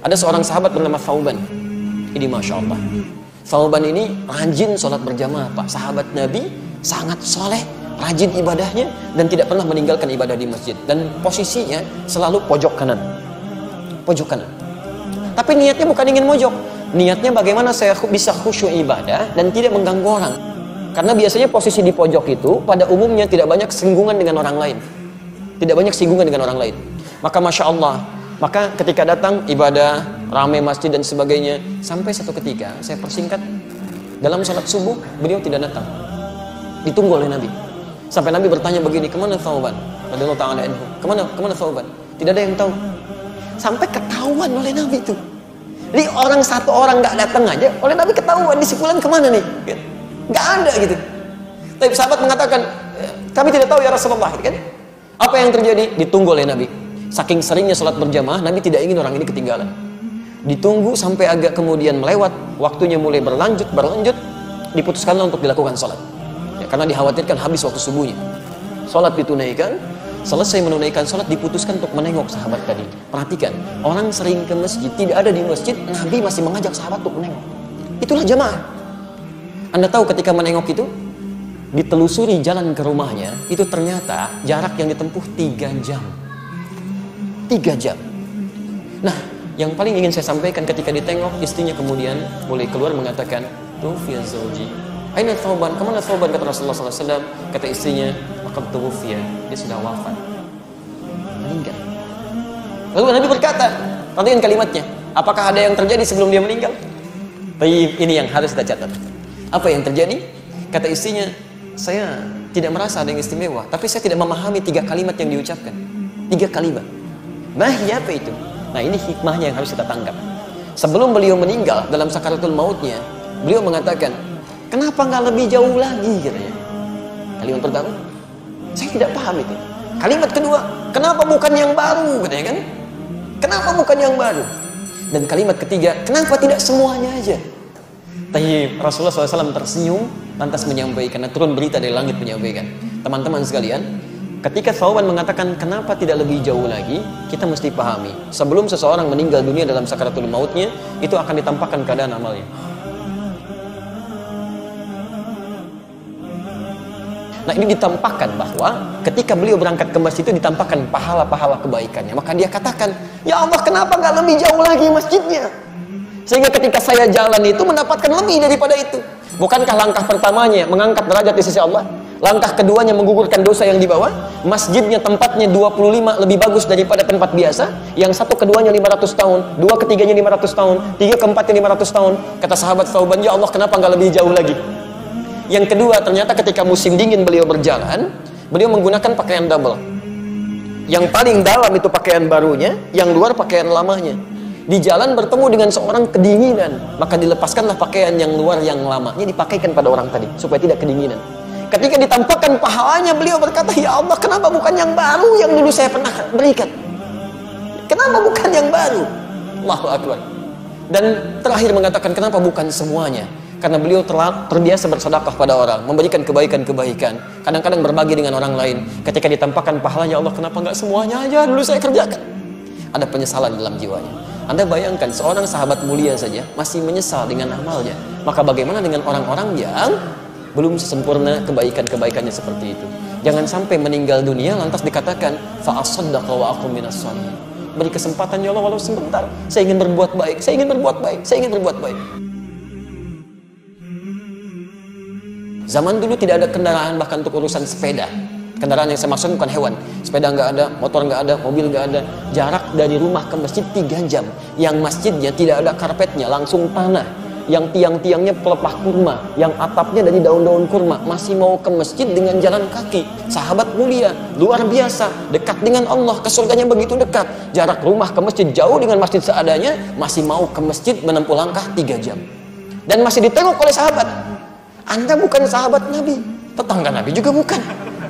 Ada seorang sahabat bernama Thauban. Ini Masya Allah. Thauban ini rajin sholat berjamaah, Pak. Sahabat Nabi, sangat soleh, rajin ibadahnya, dan tidak pernah meninggalkan ibadah di masjid. Dan posisinya selalu pojok kanan. Pojok kanan. Tapi niatnya bukan ingin mojok. Niatnya bagaimana saya bisa khusyuk ibadah dan tidak mengganggu orang. Karena biasanya posisi di pojok itu pada umumnya tidak banyak singgungan dengan orang lain. Tidak banyak singgungan dengan orang lain. Maka Masya Allah, maka ketika datang ibadah, ramai masjid dan sebagainya, sampai satu ketika, saya persingkat, dalam sholat subuh, beliau tidak datang. Ditunggu oleh Nabi. Sampai Nabi bertanya begini, kemana Thauban? Radhiyallahu ta'ala anhu. Kemana Thauban? Tidak ada yang tahu. Sampai ketahuan oleh Nabi itu. Jadi satu orang nggak datang aja, oleh Nabi ketahuan, di sebulan kemana nih? Nggak ada gitu. Tapi sahabat mengatakan, kami tidak tahu ya Rasulullah, kan? Apa yang terjadi? Ditunggu oleh Nabi. Saking seringnya sholat berjamaah, Nabi tidak ingin orang ini ketinggalan. Ditunggu sampai agak kemudian melewat, waktunya mulai berlanjut, diputuskanlah untuk dilakukan sholat. Ya, karena dikhawatirkan habis waktu subuhnya. Sholat ditunaikan, selesai menunaikan sholat, diputuskan untuk menengok sahabat tadi. Perhatikan, orang sering ke masjid, tidak ada di masjid, Nabi masih mengajak sahabat untuk menengok. Itulah jamaah. Anda tahu ketika menengok itu, ditelusuri jalan ke rumahnya, itu ternyata jarak yang ditempuh 3 jam. 3 jam. Nah, yang paling ingin saya sampaikan ketika ditengok, istrinya kemudian mulai keluar mengatakan, Tufiya zawji. Aina Thauban? Kemana Thauban? Kata Rasulullah SAW. Kata istrinya, Laqad tuwfiya. Dia sudah wafat. Meninggal. Lalu Nabi berkata, perhatikan kalimatnya, apakah ada yang terjadi sebelum dia meninggal? Tapi ini yang harus kita catat. Apa yang terjadi? Kata istrinya, saya tidak merasa ada yang istimewa, tapi saya tidak memahami 3 kalimat yang diucapkan. 3 kalimat. Mahya apa itu? Nah, ini hikmahnya yang harus kita tangkap. Sebelum beliau meninggal dalam sakaratul mautnya, beliau mengatakan, kenapa nggak lebih jauh lagi, katanya. Kalimat pertama, saya tidak paham itu. Kalimat kedua, kenapa bukan yang baru, katanya kan? Kenapa bukan yang baru? Dan kalimat ketiga, kenapa tidak semuanya aja? Tapi Rasulullah SAW tersenyum, lantas menyampaikan, turun berita dari langit menyampaikan, teman-teman sekalian, ketika Thauban mengatakan kenapa tidak lebih jauh lagi, kita mesti pahami, sebelum seseorang meninggal dunia dalam sakaratul mautnya, itu akan ditampakkan keadaan amalnya. Nah, ini ditampakkan bahwa ketika beliau berangkat ke masjid itu ditampakkan pahala-pahala kebaikannya. Maka dia katakan, ya Allah, kenapa nggak lebih jauh lagi masjidnya? Sehingga ketika saya jalan itu mendapatkan lebih daripada itu. Bukankah langkah pertamanya mengangkat derajat di sisi Allah? Langkah keduanya menggugurkan dosa yang di bawah. Masjidnya tempatnya 25 lebih bagus daripada tempat biasa. Yang satu keduanya 500 tahun, dua ketiganya 500 tahun, tiga keempatnya 500 tahun. Kata sahabat Thauban, ya Allah, kenapa nggak lebih jauh lagi? Yang kedua, ternyata ketika musim dingin beliau berjalan, beliau menggunakan pakaian double. Yang paling dalam itu pakaian barunya, yang luar pakaian lamanya. Di jalan bertemu dengan seorang kedinginan, maka dilepaskanlah pakaian yang luar yang lamanya, dipakaikan pada orang tadi supaya tidak kedinginan. Ketika ditampakkan pahalanya, beliau berkata, ya Allah, kenapa bukan yang baru yang dulu saya pernah berikan? Kenapa bukan yang baru? Allahu Akbar. Dan terakhir mengatakan, kenapa bukan semuanya? Karena beliau terbiasa bersedekah pada orang, memberikan kebaikan-kebaikan, kadang-kadang berbagi dengan orang lain. Ketika ditampakkan pahalanya, Allah, kenapa nggak semuanya aja dulu saya kerjakan? Ada penyesalan dalam jiwanya. Anda bayangkan, seorang sahabat mulia saja masih menyesal dengan amalnya. Maka bagaimana dengan orang-orang yang belum sempurna kebaikan-kebaikannya seperti itu? Jangan sampai meninggal dunia lantas dikatakan, fa'asaddaqa wa aqum minas shalihin. Beri kesempatan, ya Allah, walau sebentar. Saya ingin berbuat baik, saya ingin berbuat baik, saya ingin berbuat baik. Zaman dulu tidak ada kendaraan bahkan untuk urusan sepeda. Kendaraan yang saya maksud bukan hewan. Sepeda nggak ada, motor nggak ada, mobil nggak ada. Jarak dari rumah ke masjid 3 jam. Yang masjidnya tidak ada karpetnya, langsung tanah. Yang tiang-tiangnya pelepah kurma, yang atapnya dari daun-daun kurma. Masih mau ke masjid dengan jalan kaki. Sahabat mulia, luar biasa, dekat dengan Allah, ke surganya begitu dekat. Jarak rumah ke masjid jauh dengan masjid seadanya, masih mau ke masjid menempuh langkah 3 jam. Dan masih ditengok oleh sahabat. Anda bukan sahabat Nabi, tetangga Nabi juga bukan.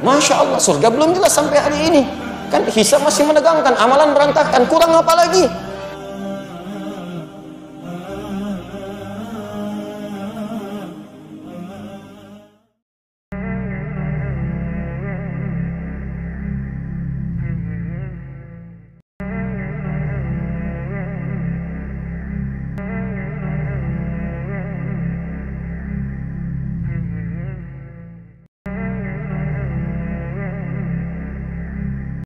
Masya Allah, surga belum jelas sampai hari ini. Kan hisab masih menegangkan, amalan berantakan, kurang apa lagi?